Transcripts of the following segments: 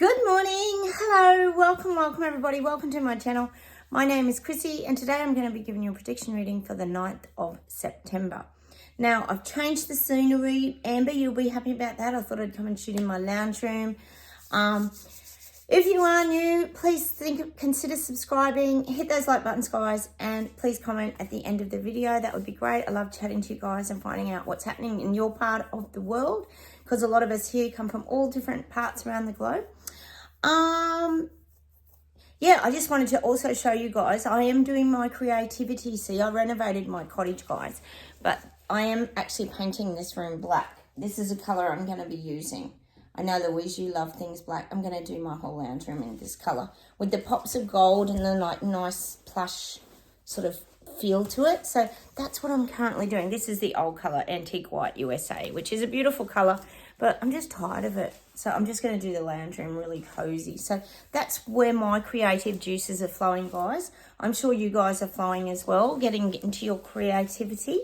Good morning. Hello. Welcome everybody. Welcome to my channel. My name is Chrissy and today I'm going to be giving you a prediction reading for the 9th of September. Now, I've changed the scenery. Amber, you'll be happy about that. I thought I'd come and shoot in my lounge room. If you are new, please consider subscribing. Hit those like buttons, guys, and please comment at the end of the video. That would be great. I love chatting to you guys and finding out what's happening in your part of the world, because a lot of us here come from all different parts around the globe. Yeah, I just wanted to also show you guys, I am doing my creativity. See, I renovated my cottage, guys, but I am actually painting this room black. This is a color I'm going to be using. I know, Louise, you love things black. I'm going to do my whole lounge room in this color with the pops of gold and the like nice plush sort of feel to it. So that's what I'm currently doing. This is the old color, Antique White USA, which is a beautiful color, but I'm just tired of it. So I'm just going to do the lounge room really cozy. So that's where my creative juices are flowing, guys. I'm sure you guys are flowing as well, getting into your creativity.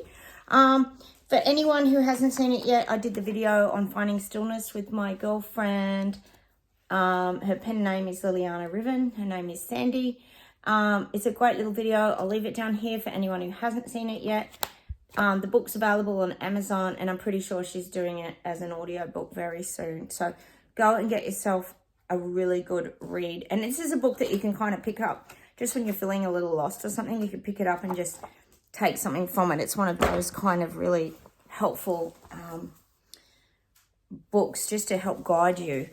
For anyone who hasn't seen it yet, I did the video on finding stillness with my girlfriend. Her pen name is Liliana Riven. Her name is Sandy. It's a great little video. I'll leave it down here for anyone who hasn't seen it yet. The book's available on Amazon, and I'm pretty sure she's doing it as an audio book very soon. So go and get yourself a really good read. And this is a book that you can kind of pick up just when you're feeling a little lost or something. You can pick it up and just take something from it. It's one of those kind of really helpful books just to help guide you.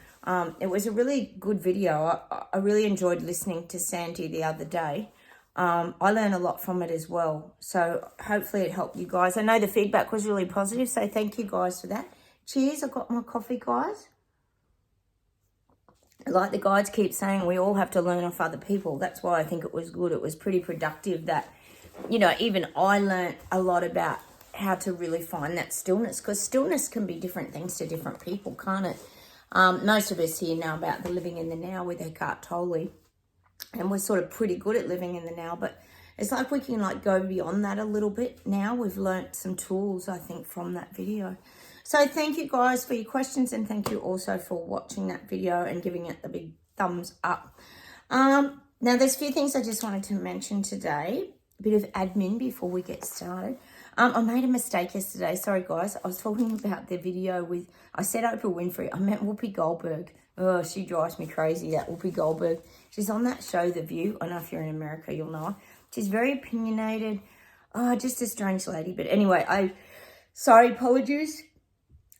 It was a really good video. I really enjoyed listening to Sandy the other day. I learned a lot from it as well. So hopefully it helped you guys. I know the feedback was really positive, so thank you guys for that. Cheers. I got my coffee, guys. Like the guides keep saying, we all have to learn off other people. That's why I think it was good. It was pretty productive that, you know, even I learned a lot about how to really find that stillness, because stillness can be different things to different people, can't it? Most of us here know about the living in the now with Eckhart Tolle, and we're sort of pretty good at living in the now, but it's like we can like go beyond that a little bit now. We've learnt some tools, I think, from that video. So thank you guys for your questions, and thank you also for watching that video and giving it the big thumbs up. Now there's a few things I just wanted to mention today, a bit of admin before we get started. I made a mistake yesterday. Sorry, guys. I was talking about the video with, I said Oprah Winfrey. I meant Whoopi Goldberg. Oh, she drives me crazy, that Whoopi Goldberg. She's on that show, The View. I know if you're in America, you'll know her. She's very opinionated. Oh, just a strange lady. But anyway, sorry, apologies.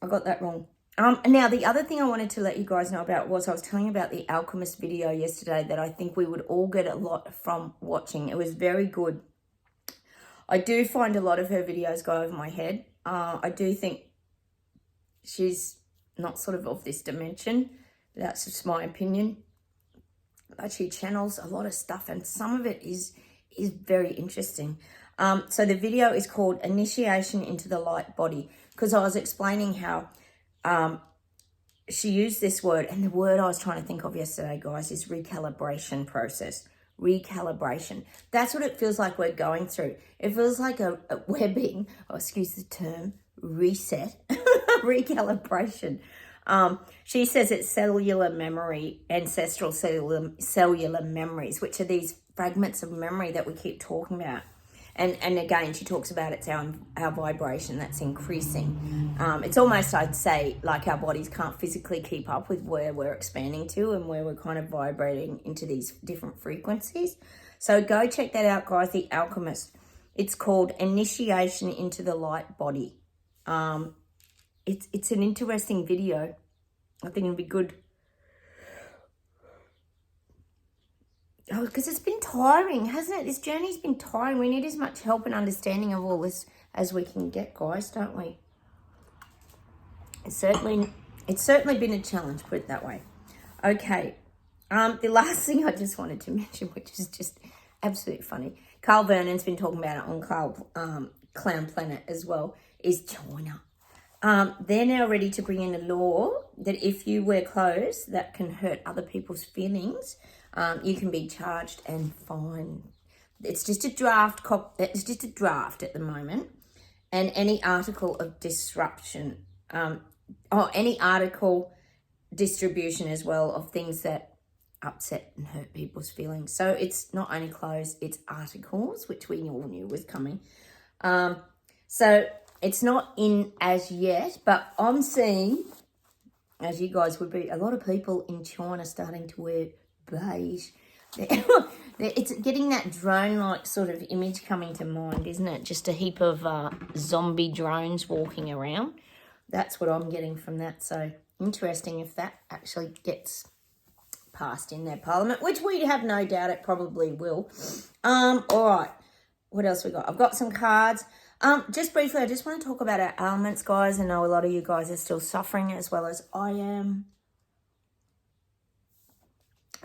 I got that wrong. Now, the other thing I wanted to let you guys know about was I was telling you about the Alchemist video yesterday that I think we would all get a lot from watching. It was very good. I do find a lot of her videos go over my head. I do think she's not sort of this dimension. That's just my opinion. But she channels a lot of stuff, and some of it is very interesting. So the video is called Initiation into the Light Body, because I was explaining how she used this word, and the word I was trying to think of yesterday, guys, is recalibration process. Recalibration. That's what it feels like we're going through. It feels like we're being, excuse the term, reset. Recalibration. She says it's cellular memory, ancestral cellular memories, which are these fragments of memory that we keep talking about. And again, she talks about it's our vibration that's increasing. It's almost, I'd say, like our bodies can't physically keep up with where we're expanding to and where we're kind of vibrating into these different frequencies. So go check that out, guys, The Alchemist. It's called Initiation into the Light Body. It's an interesting video. I think it'll be good. Oh, because it's been tiring, hasn't it? This journey's been tiring. We need as much help and understanding of all this as we can get, guys, don't we? It's certainly been a challenge, put it that way. Okay. The last thing I just wanted to mention, which is just absolutely funny, Carl Vernon's been talking about it on Clown Planet as well, is China. They're now ready to bring in a law that if you wear clothes that can hurt other people's feelings, you can be charged and fined. It's just a draft. It's just a draft at the moment, and any article of disruption, or any article distribution as well of things that upset and hurt people's feelings. So it's not only clothes, it's articles, which we all knew was coming. So it's not in as yet, but I'm seeing, as you guys would be, a lot of people in China starting to wear beige. It's getting that drone-like sort of image coming to mind, isn't it? Just a heap of zombie drones walking around. That's what I'm getting from that. So interesting if that actually gets passed in their parliament, which we have no doubt it probably will. All right. What else we got? I've got some cards. Just briefly, I just want to talk about our ailments, guys. I know a lot of you guys are still suffering as well as I am.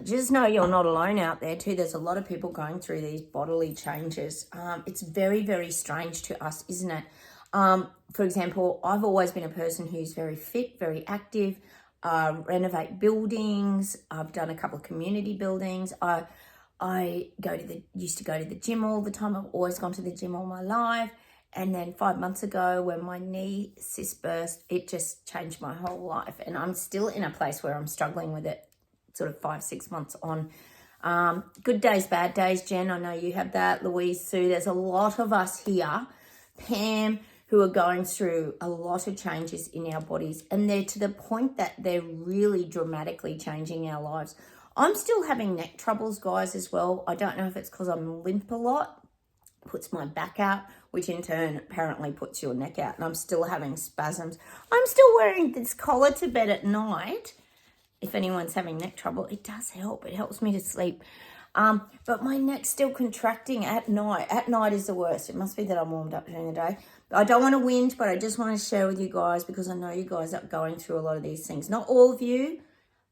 Just know you're not alone out there too. There's a lot of people going through these bodily changes. It's very, very strange to us, isn't it? For example, I've always been a person who's very fit, very active, renovate buildings. I've done a couple of community buildings. I used to go to the gym all the time. I've always gone to the gym all my life. And then 5 months ago when my knee cyst burst, it just changed my whole life. And I'm still in a place where I'm struggling with it sort of 5-6 months on. Good days, bad days, Jen. I know you have that. Louise, Sue, there's a lot of us here. Pam, who are going through a lot of changes in our bodies. And they're to the point that they're really dramatically changing our lives. I'm still having neck troubles, guys, as well. I don't know if it's because I'm limp a lot. Puts my back out, which in turn apparently puts your neck out. And I'm still having spasms. I'm still wearing this collar to bed at night. If anyone's having neck trouble, it does help. It helps me to sleep. But my neck's still contracting at night. At night is the worst. It must be that I'm warmed up during the day. I don't want to whinge, but I just want to share with you guys because I know you guys are going through a lot of these things. Not all of you.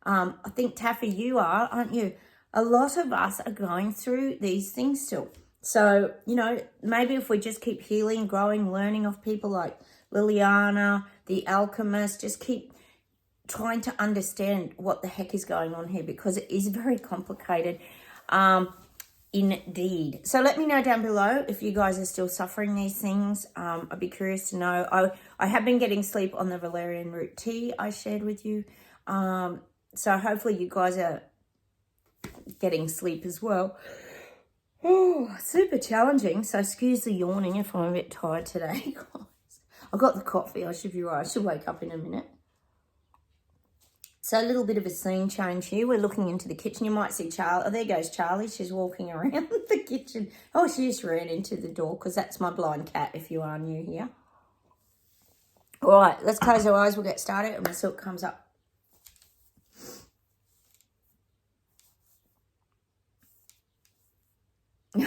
I think, Taffy, you are, aren't you? A lot of us are going through these things still. So, you know, maybe if we just keep healing, growing, learning off people like Liliana, the alchemist, just keep trying to understand what the heck is going on here because it is very complicated indeed. So let me know down below if you guys are still suffering these things. I'd be curious to know. I have been getting sleep on the valerian root tea I shared with you. So hopefully you guys are getting sleep as well. Oh, super challenging. So excuse the yawning if I'm a bit tired today, guys. I've got the coffee. I should be right. I should wake up in a minute. So a little bit of a scene change here. We're looking into the kitchen. You might see Charlie. Oh, there goes Charlie. She's walking around the kitchen. Oh, she just ran into the door because that's my blind cat if you are new here. All right, let's close our eyes. We'll get started and the silk comes up.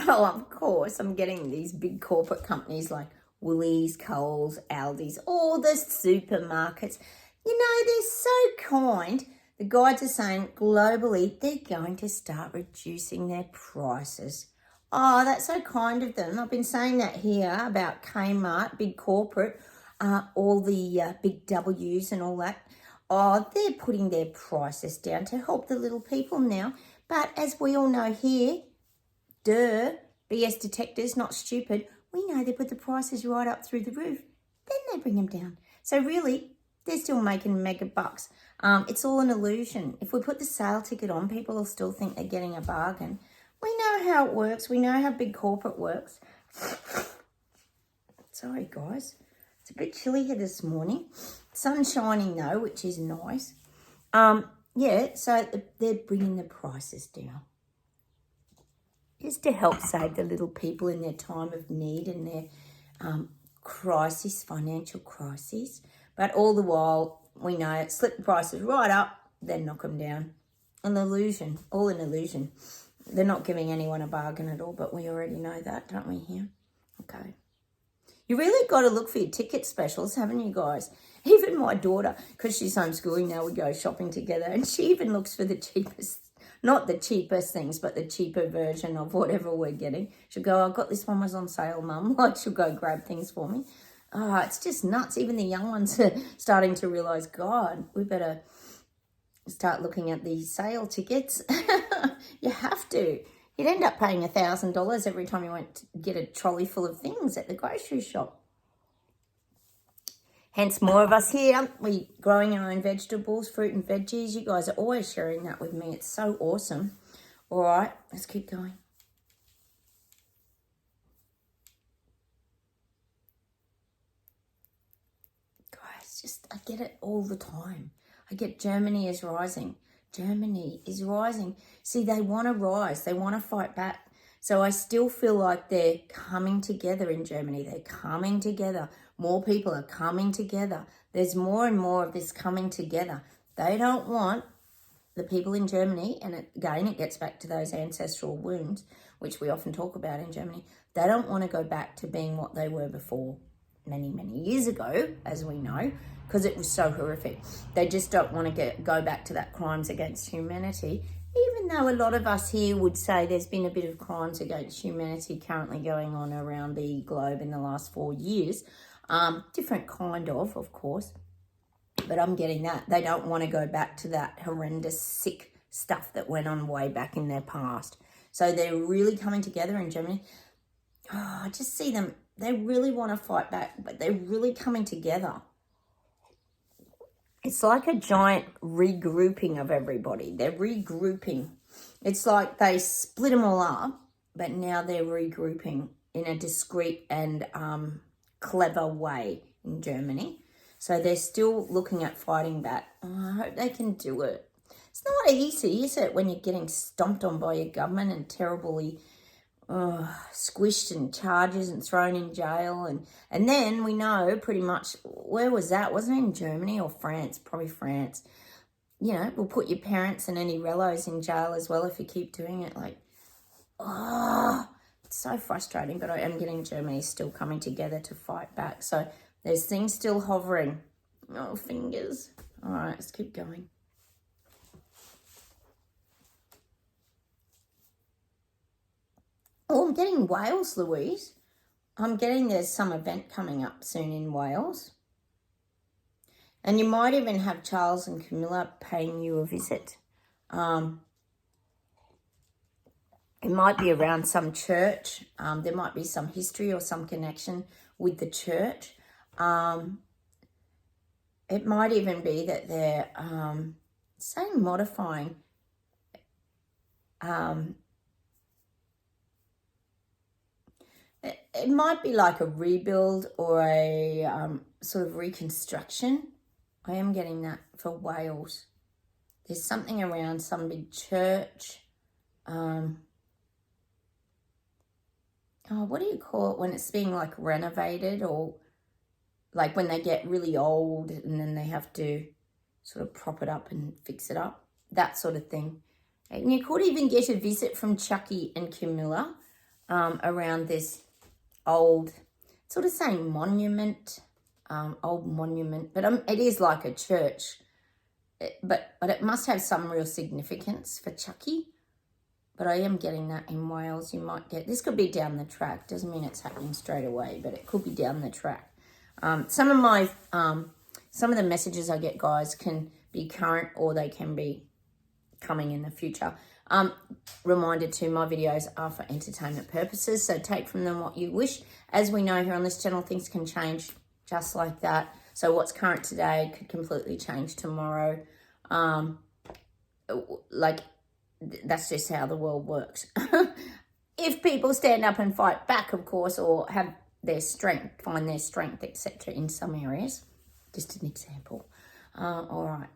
Oh, of course, I'm getting these big corporate companies like Woolies, Coles, Aldi's, all the supermarkets. You know, they're so kind. The guides are saying globally they're going to start reducing their prices. Oh, that's so kind of them. I've been saying that here about Kmart, big corporate, all the big W's and all that. Oh, they're putting their prices down to help the little people now. But as we all know here, BS detectors, not stupid, we know they put the prices right up through the roof. Then they bring them down. So really, they're still making mega bucks. It's all an illusion. If we put the sale ticket on, people will still think they're getting a bargain. We know how it works. We know how big corporate works. Sorry, guys. It's a bit chilly here this morning. Sun's shining, though, which is nice. Yeah, so they're bringing the prices down. Just to help save the little people in their time of need and their crisis, financial crisis. But all the while, we know it, slip the prices right up, then knock them down. An illusion, all an illusion. They're not giving anyone a bargain at all, but we already know that, don't we here? Okay. You really got to look for your ticket specials, haven't you guys? Even my daughter, because she's homeschooling now, we go shopping together, and she even looks for the cheapest, not the cheapest things, but the cheaper version of whatever we're getting. She'll go, I got this one was on sale, Mum. Like, she'll go grab things for me. Oh, it's just nuts. Even the young ones are starting to realise, God, we better start looking at these sale tickets. You have to. You'd end up paying $1,000 every time you went to get a trolley full of things at the grocery shop. Hence more of us here. We growing our own vegetables, fruit and veggies. You guys are always sharing that with me. It's so awesome. All right, let's keep going. Guys, I get it all the time. I get Germany is rising. Germany is rising. See, they want to rise. They want to fight back. So I still feel like they're coming together in Germany. They're coming together. More people are coming together. There's more and more of this coming together. They don't want the people in Germany, and again, it gets back to those ancestral wounds, which we often talk about in Germany. They don't want to go back to being what they were before many, many years ago, as we know, because it was so horrific. They just don't want to go back to that crimes against humanity, even though a lot of us here would say there's been a bit of crimes against humanity currently going on around the globe in the last 4 years. Different kind of course. But I'm getting that. They don't want to go back to that horrendous, sick stuff that went on way back in their past. So they're really coming together in Germany. Oh, I just see them. They really want to fight back, but they're really coming together. It's like a giant regrouping of everybody. They're regrouping. It's like they split them all up, but now they're regrouping in a discreet and clever way in Germany. So they're still looking at fighting back. Oh, I hope they can do it. It's not easy, is it, when you're getting stomped on by your government and terribly squished and charges and thrown in jail. And then we know pretty much, where was that? Wasn't it in Germany or France? Probably France. You know, we'll put your parents and any relos in jail as well if you keep doing it. Like, it's so frustrating. But I am getting Germany still coming together to fight back. So there's things still hovering. Oh, fingers. All right, let's keep going. Oh, I'm getting Wales, Louise. I'm getting there's some event coming up soon in Wales. And you might even have Charles and Camilla paying you a visit. It might be around some church. There might be some history or some connection with the church. It might even be that they're saying modifying. It might be like a rebuild or a sort of reconstruction. I am getting that for Wales. There's something around some big church. What do you call it when it's being like renovated, or like when they get really old and then they have to sort of prop it up and fix it up, that sort of thing. And you could even get a visit from Chucky and Camilla around this old, sort of saying monument, old monument, but it is like a church, but it must have some real significance for Chucky. But I am getting that in Wales. You might get, this could be down the track. Doesn't mean it's happening straight away, but it could be down the track. Some of the messages I get, guys, can be current or they can be coming in the future. Reminder too, my videos are for entertainment purposes, so take from them what you wish. As we know here on this channel, things can change just like that. So what's current today could completely change tomorrow. That's just how the world works. If people stand up and fight back, of course, or have their strength, find their strength, etc. in some areas. Just an example. All right.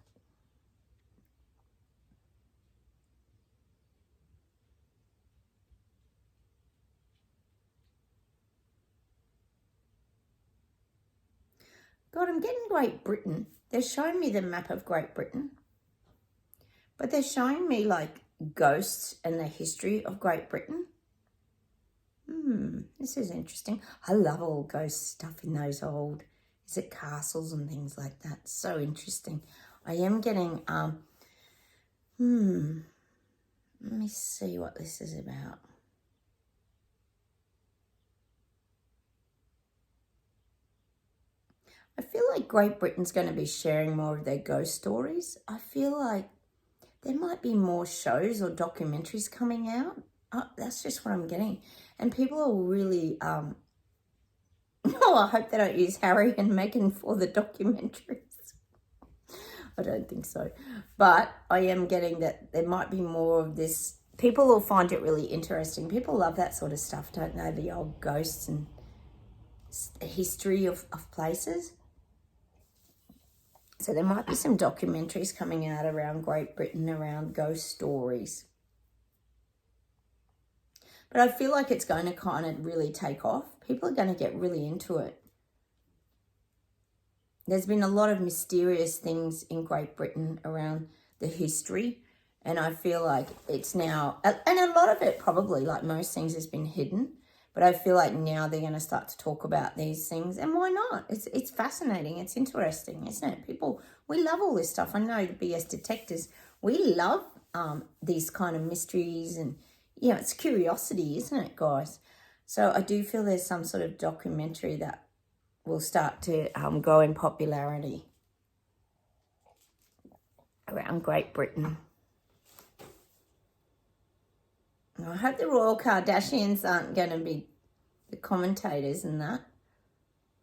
God, I'm getting Great Britain. They're showing me the map of Great Britain. But they're showing me like ghosts and the history of Great Britain. This is interesting. I love all ghost stuff in those old, is it castles and things like that? So interesting. I am getting, let me see what this is about. I feel like Great Britain's going to be sharing more of their ghost stories. I feel like there might be more shows or documentaries coming out. That's just what I'm getting. And people are really Oh, I hope they don't use Harry and Meghan for the documentaries. I don't think so. But I am getting that there might be more of this. People will find it really interesting. People love that sort of stuff, don't they? The old ghosts and history of places. So there might be some documentaries coming out around Great Britain, around ghost stories. But I feel like it's going to kind of really take off. People are going to get really into it. There's been a lot of mysterious things in Great Britain around the history. And I feel like it's now, and a lot of it probably, like most things, has been hidden. But I feel like now they're going to start to talk about these things. And why not? It's fascinating. It's interesting, isn't it? People, we love all this stuff. I know the BS detectors, we love these kind of mysteries. And, it's curiosity, isn't it, guys? So I do feel there's some sort of documentary that will start to grow in popularity around Great Britain. I hope the Royal Kardashians aren't going to be the commentators in that.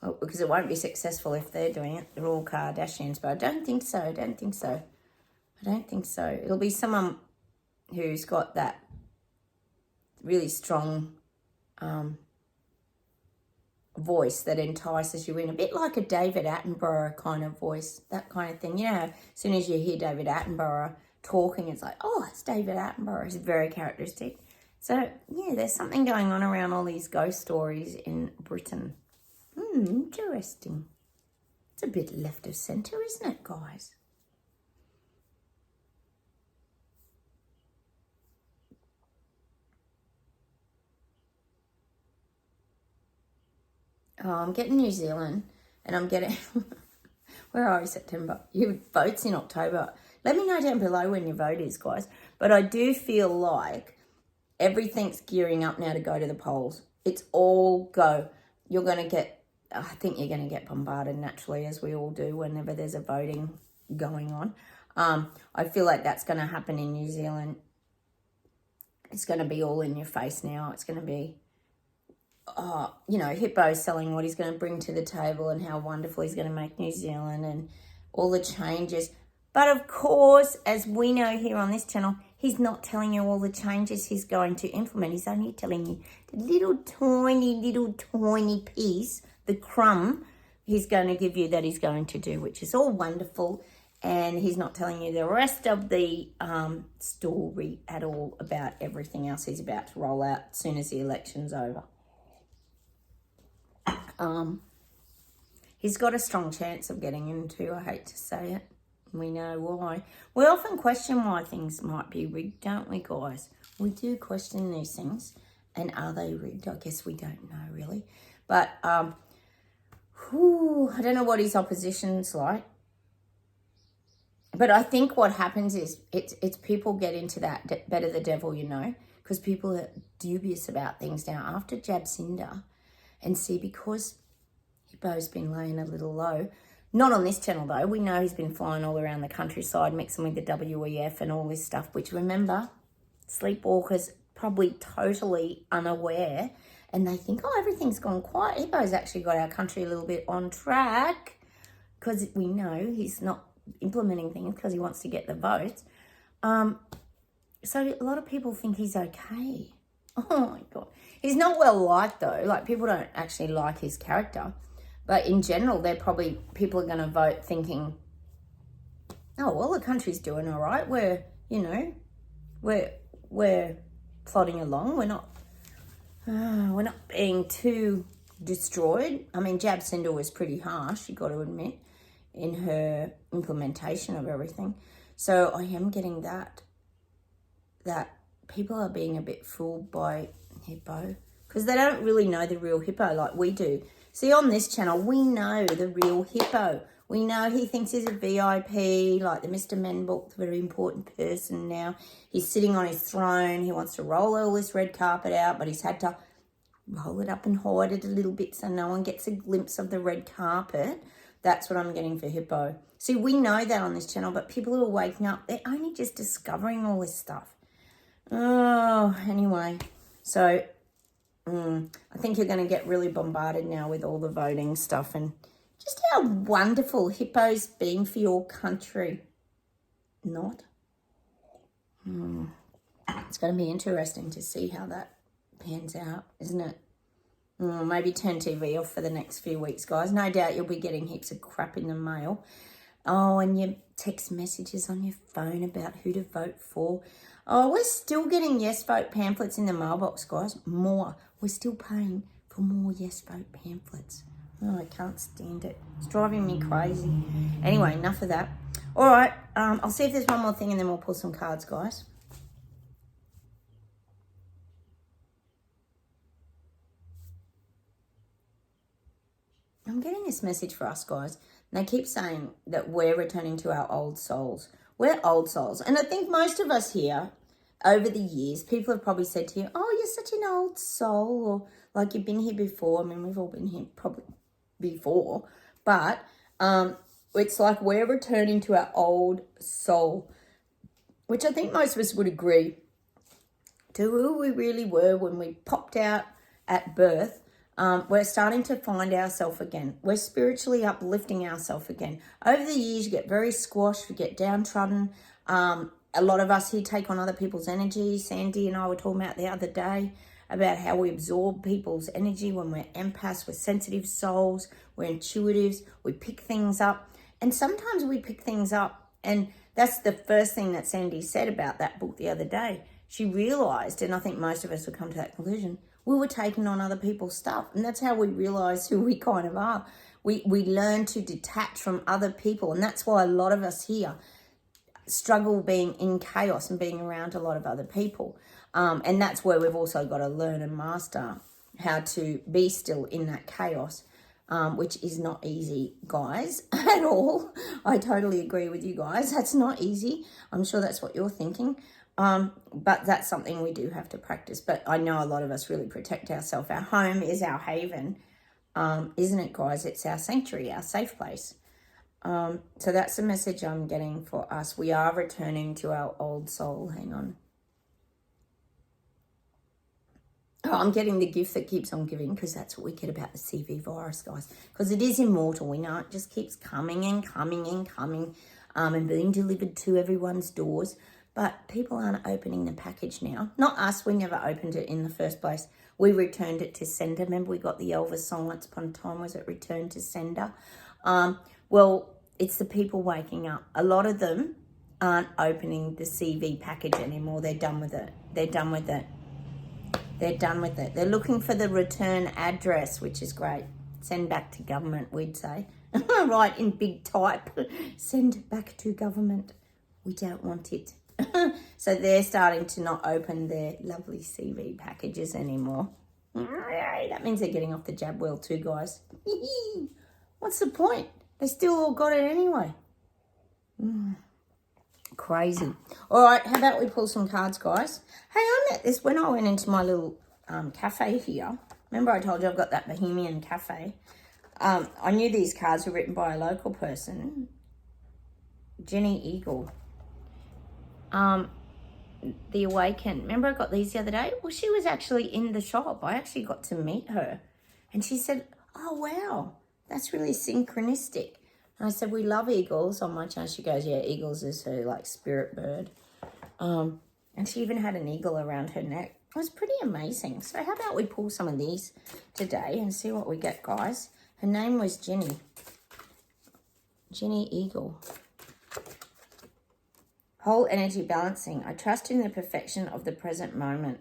Well, because it won't be successful if they're doing it, the Royal Kardashians. But I don't think so. I don't think so. It'll be someone who's got that really strong voice that entices you in, a bit like a David Attenborough kind of voice, that kind of thing. As soon as you hear David Attenborough talking, it's like, oh, it's David Attenborough. It's very characteristic. So, there's something going on around all these ghost stories in Britain. Interesting. It's a bit left of centre, isn't it, guys? Oh, I'm getting New Zealand, and I'm getting... Where are we, September? Your vote's in October. Let me know down below when your vote is, guys. But I do feel like everything's gearing up now to go to the polls. It's all go. You're going to get... I think you're going to get bombarded naturally, as we all do, whenever there's a voting going on. I feel like that's going to happen in New Zealand. It's going to be all in your face now. It's going to be... Hippo selling what he's going to bring to the table and how wonderful he's going to make New Zealand and all the changes. But of course, as we know here on this channel, he's not telling you all the changes he's going to implement. He's only telling you the little tiny piece, the crumb he's going to give you that he's going to do, which is all wonderful. And he's not telling you the rest of the story at all about everything else he's about to roll out as soon as the election's over. He's got a strong chance of getting into, I hate to say it. We know why. We often question why things might be rigged, don't we, guys? We do question these things. And are they rigged? I guess we don't know, really. But, I don't know what his opposition's like. But I think what happens is it's people get into that better the devil, because people are dubious about things now. After Jabsinder, and see, because Hippo's been laying a little low, not on this channel though, we know he's been flying all around the countryside, mixing with the WEF and all this stuff, which remember, sleepwalkers probably totally unaware, and they think, oh, everything's gone quiet. Hippo's actually got our country a little bit on track, because we know he's not implementing things because he wants to get the votes. So a lot of people think he's okay. Oh my God. He's not well liked though. Like, people don't actually like his character. But in general, people are going to vote thinking, oh, well, the country's doing all right. We're plodding along. We're not being too destroyed. I mean, Jabsinder was pretty harsh, you got to admit, in her implementation of everything. So I am getting that people are being a bit fooled by Hippo, because they don't really know the real Hippo like we do. See, on this channel, we know the real Hippo. We know he thinks he's a VIP, like the Mr. Menbook, the very important person now. He's sitting on his throne. He wants to roll all this red carpet out, but he's had to roll it up and hide it a little bit so no one gets a glimpse of the red carpet. That's what I'm getting for Hippo. See, we know that on this channel, but people who are waking up, they're only just discovering all this stuff. Oh, anyway. So I think you're going to get really bombarded now with all the voting stuff and just how wonderful Hippo's been for your country. Not? It's going to be interesting to see how that pans out, isn't it? Maybe turn TV off for the next few weeks, guys. No doubt you'll be getting heaps of crap in the mail. Oh, and your text messages on your phone about who to vote for. Oh, we're still getting yes vote pamphlets in the mailbox, guys. More. We're still paying for more yes vote pamphlets. Oh, I can't stand it. It's driving me crazy. Anyway, enough of that. All right, I'll see if there's one more thing and then we'll pull some cards, guys. I'm getting this message for us, guys. And they keep saying that we're returning to our old souls. We're old souls. And I think most of us here, over the years, people have probably said to you, oh, you're such an old soul, or like you've been here before. I mean, we've all been here probably before. But it's like we're returning to our old soul, which I think most of us would agree to who we really were when we popped out at birth. We're starting to find ourselves again. We're spiritually uplifting ourselves again. Over the years, you get very squashed, you get downtrodden. A lot of us here take on other people's energy. Sandy and I were talking about the other day about how we absorb people's energy when we're empaths, we're sensitive souls, we're intuitives, we pick things up. And sometimes we pick things up, and that's the first thing that Sandy said about that book the other day. She realised, and I think most of us would come to that conclusion, we were taking on other people's stuff. And that's how we realise who we kind of are. We learn to detach from other people. And that's why a lot of us here struggle being in chaos and being around a lot of other people. And that's where we've also got to learn and master how to be still in that chaos, which is not easy, guys, at all. I totally agree with you guys. That's not easy. I'm sure that's what you're thinking. But that's something we do have to practice. But I know a lot of us really protect ourselves. Our home is our haven, isn't it, guys? It's our sanctuary, our safe place. So that's the message I'm getting for us. We are returning to our old soul. Hang on. Oh, I'm getting the gift that keeps on giving, because that's what we get about the CV virus, guys. Because it is immortal. We know it just keeps coming and coming and coming, and being delivered to everyone's doors. But people aren't opening the package now. Not us. We never opened it in the first place. We returned it to sender. Remember, we got the Elvis song Once Upon a Time, was it Return to Sender? Well, it's the people waking up. A lot of them aren't opening the CV package anymore. They're done with it. They're done with it. They're done with it. They're looking for the return address, which is great. Send back to government, we'd say. Right, in big type. Send back to government. We don't want it. So they're starting to not open their lovely CV packages anymore. That means they're getting off the jab wheel too, guys. What's the point? They still all got it anyway. Crazy. All right, how about we pull some cards, guys? Hey, I met this when I went into my little cafe here. Remember I told you I've got that Bohemian cafe? I knew these cards were written by a local person, Jenny Eagle. The Awakened. Remember I got these the other day? Well, she was actually in the shop. I actually got to meet her. And she said, oh, wow, that's really synchronistic. And I said, we love eagles on my channel. She goes, yeah, eagles is her, like, spirit bird. And she even had an eagle around her neck. It was pretty amazing. So how about we pull some of these today and see what we get, guys? Her name was Jenny. Jenny Eagle. Whole energy balancing. I trust in the perfection of the present moment.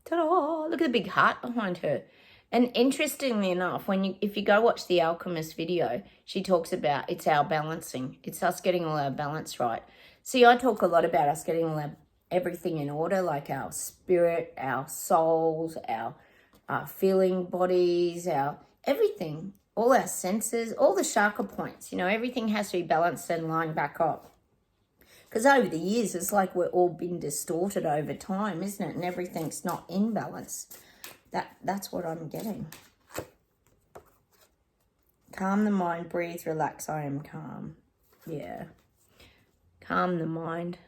Ta-da! Look at the big heart behind her. And interestingly enough, if you go watch the Alchemist video, she talks about it's our balancing. It's us getting all our balance right. See, I talk a lot about us getting all everything in order, like our spirit, our souls, our feeling bodies, our everything. All our senses, all the chakra points, everything has to be balanced and lined back up. Because over the years, it's like we're all been distorted over time, isn't it? And everything's not in balance. That's what I'm getting. Calm the mind, breathe, relax, I am calm. Yeah. Calm the mind.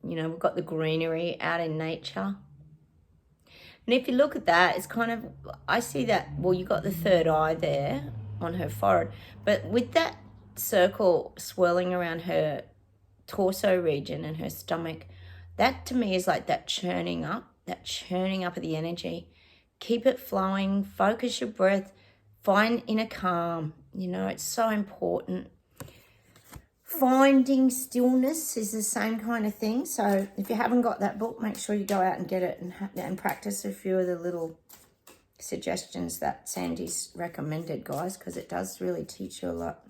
We've got the greenery out in nature. And if you look at that, it's kind of, I see that, well, you got the third eye there on her forehead, but with that circle swirling around her torso region and her stomach, that to me is like that churning up of the energy. Keep it flowing, focus your breath, find inner calm. You know, it's so important. Finding stillness is the same kind of thing. So if you haven't got that book, make sure you go out and get it and practice a few of the little suggestions that Sandy's recommended, guys, because it does really teach you a lot.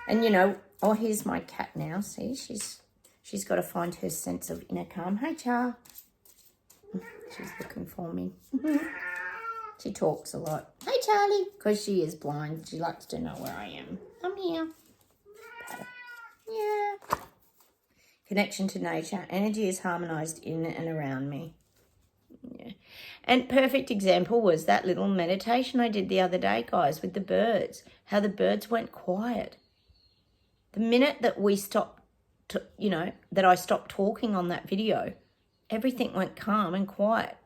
And, you know, oh, here's my cat now. See, she's got to find her sense of inner calm. Hey, Char. She's looking for me. She talks a lot. Hey, Charlie. Because she is blind. She likes to know where I am. I'm here. Pat her. Yeah. Connection to nature. Energy is harmonized in and around me. Yeah. And perfect example was that little meditation I did the other day, guys, with the birds. How the birds went quiet. The minute that we stopped, that I stopped talking on that video, everything went calm and quiet.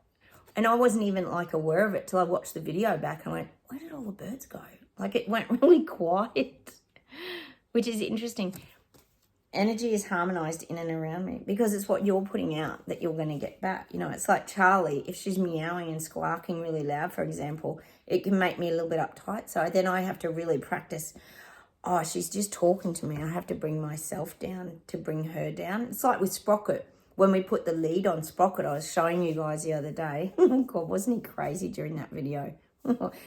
And I wasn't even like aware of it till I watched the video back and I went, where did all the birds go? Like it went really quiet, which is interesting. Energy is harmonized in and around me because it's what you're putting out that you're going to get back. You know, it's like Charlie, if she's meowing and squawking really loud, for example, it can make me a little bit uptight. So then I have to really practice. Oh, she's just talking to me. I have to bring myself down to bring her down. It's like with Sprocket. When we put the lead on Sprocket, I was showing you guys the other day. God, wasn't he crazy during that video?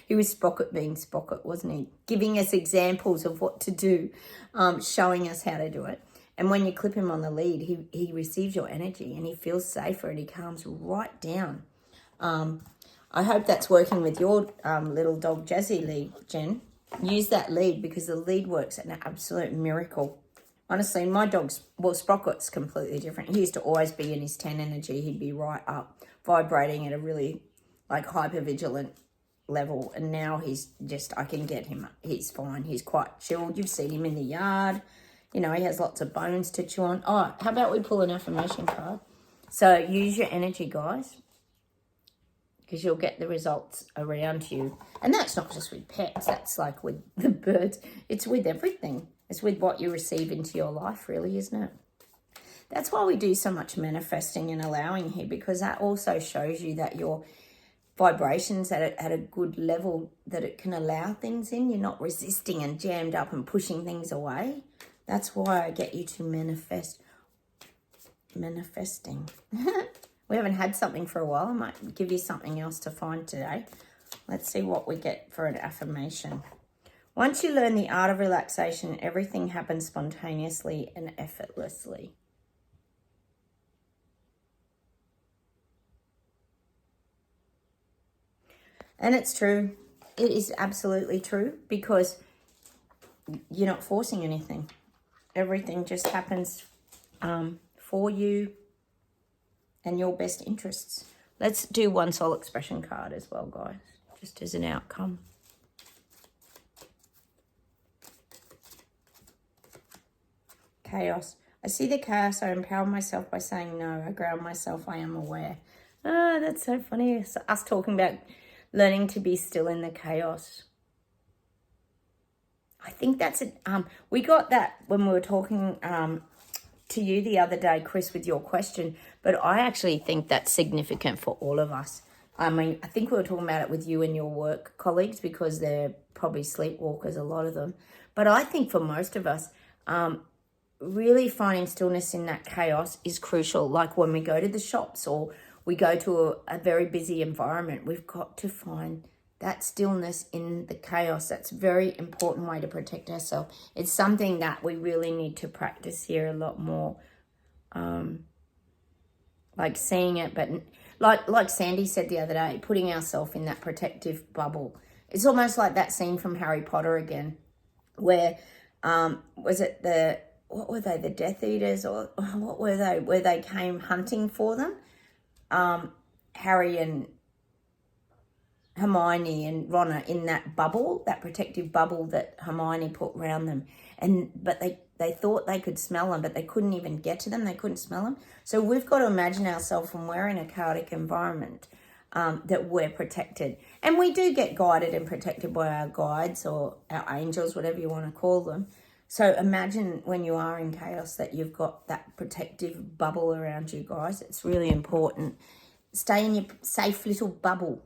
He was Sprocket being Sprocket, wasn't he? Giving us examples of what to do, showing us how to do it. And when you clip him on the lead, he receives your energy and he feels safer and he calms right down. I hope that's working with your little dog Jazzy lead, Jen. Use that lead because the lead works an absolute miracle. Honestly, my dog's, well, Sprocket's completely different. He used to always be in his 10 energy. He'd be right up, vibrating at a really, like, hyper-vigilant level. And now he's just, I can get him. He's fine. He's quite chilled. You've seen him in the yard. You know, he has lots of bones to chew on. Oh, how about we pull an affirmation card? So use your energy, guys, because you'll get the results around you. And that's not just with pets. That's like with the birds. It's with everything. It's with what you receive into your life, really, isn't it? That's why we do so much manifesting and allowing here, because that also shows you that your vibration's at a good level, that it can allow things in. You're not resisting and jammed up and pushing things away. That's why I get you to manifest. Manifesting. We haven't had something for a while. I might give you something else to find today. Let's see what we get for an affirmation. Once you learn the art of relaxation, everything happens spontaneously and effortlessly. And it's true. It is absolutely true because you're not forcing anything. Everything just happens for you and your best interests. Let's do one soul expression card as well, guys, just as an outcome. Chaos. I see the chaos. I empower myself by saying no. I ground myself. I am aware. Ah, that's so funny. It's us talking about learning to be still in the chaos. I think that's it. We got that when we were talking to you the other day, Chris, with your question. But I actually think that's significant for all of us. I mean, I think we were talking about it with you and your work colleagues because they're probably sleepwalkers, a lot of them. But I think for most of us, really finding stillness in that chaos is crucial. Like when we go to the shops or we go to a very busy environment, we've got to find that stillness in the chaos. That's a very important way to protect ourselves. It's something that we really need to practice here a lot more. Like seeing it, but like Sandy said the other day, putting ourselves in that protective bubble. It's almost like that scene from Harry Potter again, where, was it what were they, the Death Eaters, or what were they, where they came hunting for them? Harry and Hermione and Ron are in that bubble, that protective bubble that Hermione put around them. But they thought they could smell them, but they couldn't even get to them. They couldn't smell them. So we've got to imagine ourselves when we're in a chaotic environment, that we're protected. And we do get guided and protected by our guides or our angels, whatever you want to call them. So imagine when you are in chaos that you've got that protective bubble around you, guys. It's really important. Stay in your safe little bubble.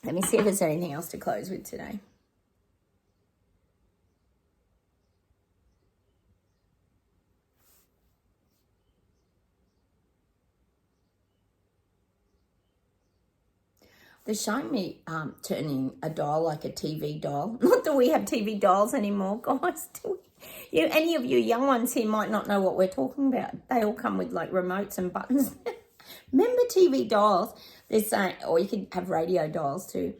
Let me see if there's anything else to close with today. They're showing me turning a doll like a TV doll. Not that we have TV dolls anymore, guys. Any of you young ones here might not know what we're talking about. They all come with like remotes and buttons. Remember TV dolls? They're saying, or you could have radio dolls too.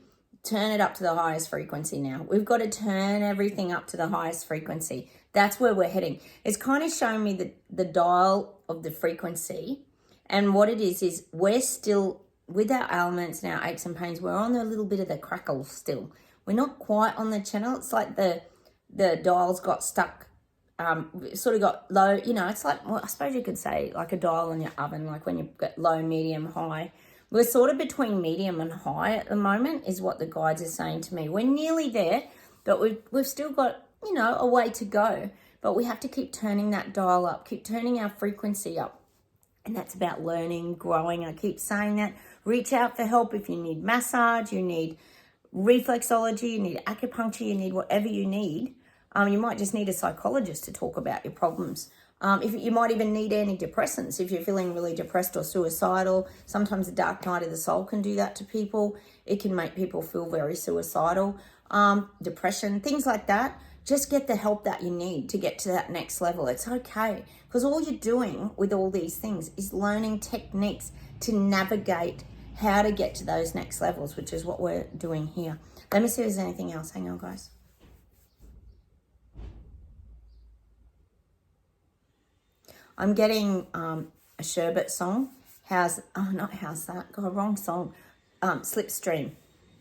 Turn it up to the highest frequency now. We've got to turn everything up to the highest frequency. That's where we're heading. It's kind of showing me the dial of the frequency. And what it is we're still, with our ailments and our aches and pains, we're on a little bit of the crackle still. We're not quite on the channel. It's like the dials got stuck, sort of got low, it's like, well, I suppose you could say like a dial in your oven, like when you get low, medium, high. We're sort of between medium and high at the moment is what the guides are saying to me. We're nearly there, but we've still got, a way to go. But we have to keep turning that dial up, keep turning our frequency up. And that's about learning, growing. I keep saying that. Reach out for help if you need massage, you need reflexology, you need acupuncture, you need whatever you need. You might just need a psychologist to talk about your problems. If you might even need antidepressants if you're feeling really depressed or suicidal. Sometimes the dark night of the soul can do that to people. It can make people feel very suicidal. Depression, things like that. Just get the help that you need to get to that next level. It's okay. Because all you're doing with all these things is learning techniques to navigate how to get to those next levels, which is what we're doing here. Let me see if there's anything else. Hang on, guys. I'm getting a Sherbet song. Wrong song. Slipstream.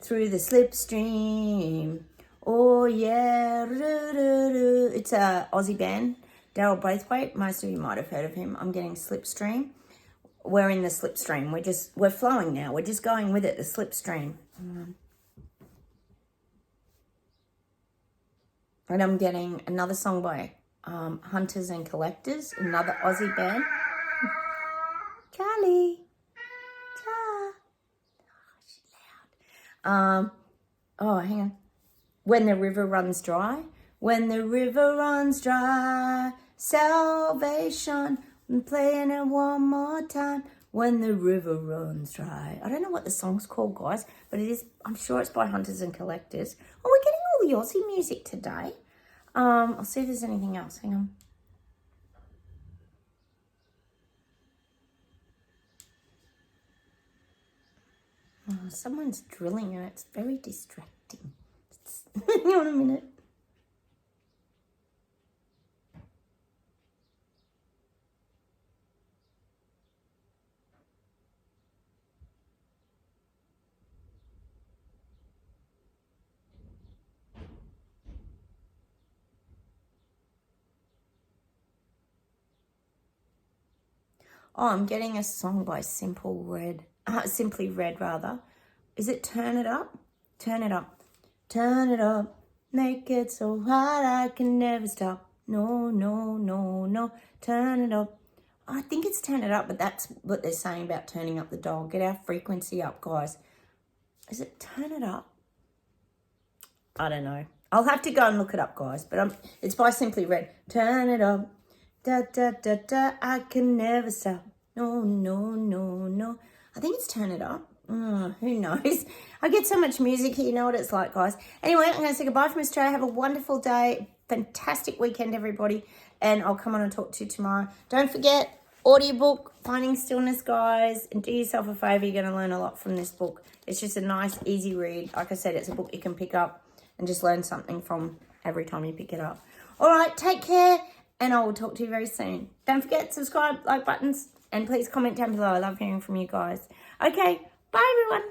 Through the slipstream. Oh, yeah. It's a Aussie band. Daryl Braithwaite. Most of you might have heard of him. I'm getting Slipstream. We're in the slipstream. We're flowing now. We're just going with it, the slipstream. And I'm getting another song by Hunters and Collectors, another Aussie band. Charlie. Oh, she's loud. Hang on. When the river runs dry. When the river runs dry. Salvation. I'm playing it one more time. When the river runs dry. I don't know what the song's called, guys, but it is. I'm sure it's by Hunters and Collectors. Oh, we're getting all the Aussie music today. I'll see if there's anything else. Hang on. Oh, someone's drilling and it's very distracting. Hang on a minute. Oh, I'm getting a song by Simply Red, rather. Is it Turn It Up? Turn it up. Turn it up. Make it so hot I can never stop. No, no, no, no. Turn it up. I think it's Turn It Up, but that's what they're saying about turning up the dial. Get our frequency up, guys. Is it Turn It Up? I don't know. I'll have to go and look it up, guys. But it's by Simply Red. Turn it up. Da, da, da, da, I can never stop. No, no, no, no. I think it's Turn It Up. Who knows? I get so much music here. You know what it's like, guys. Anyway, I'm going to say goodbye from Australia. Have a wonderful day. Fantastic weekend, everybody. And I'll come on and talk to you tomorrow. Don't forget, audiobook, Finding Stillness, guys. And do yourself a favour. You're going to learn a lot from this book. It's just a nice, easy read. Like I said, it's a book you can pick up and just learn something from every time you pick it up. All right, take care. And I will talk to you very soon. Don't forget, subscribe, like buttons, and please comment down below. I love hearing from you guys. Okay, bye everyone.